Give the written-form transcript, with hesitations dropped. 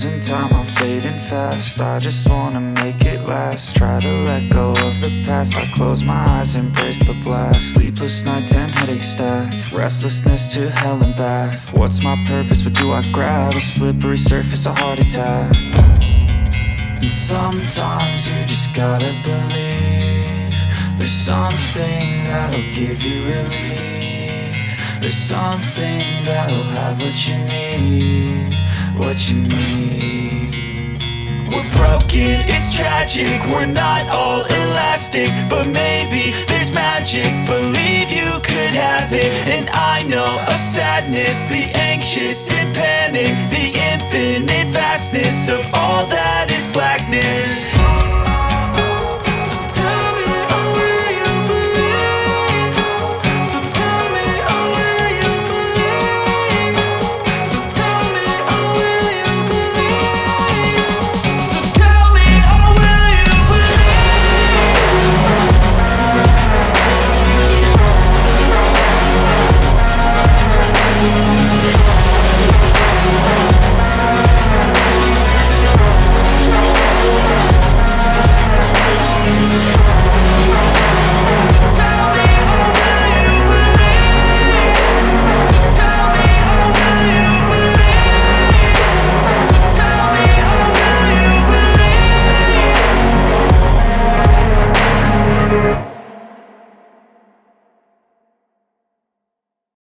losing time, I'm fading fast. I just wanna make it last. Try to let go of the past. I close my eyes, embrace the blast. Sleepless nights and headaches stack. Restlessness to hell and back. What's my purpose, what do I grab? A slippery surface, a heart attack. And sometimes you just gotta believe there's something that'll give you relief. There's something that'll have what you need, what you need. We're broken, it's tragic, we're not all elastic, but maybe there's magic, believe you could have it. And I know of sadness, the anxious and panic, the infinite vastness of all that is blackness.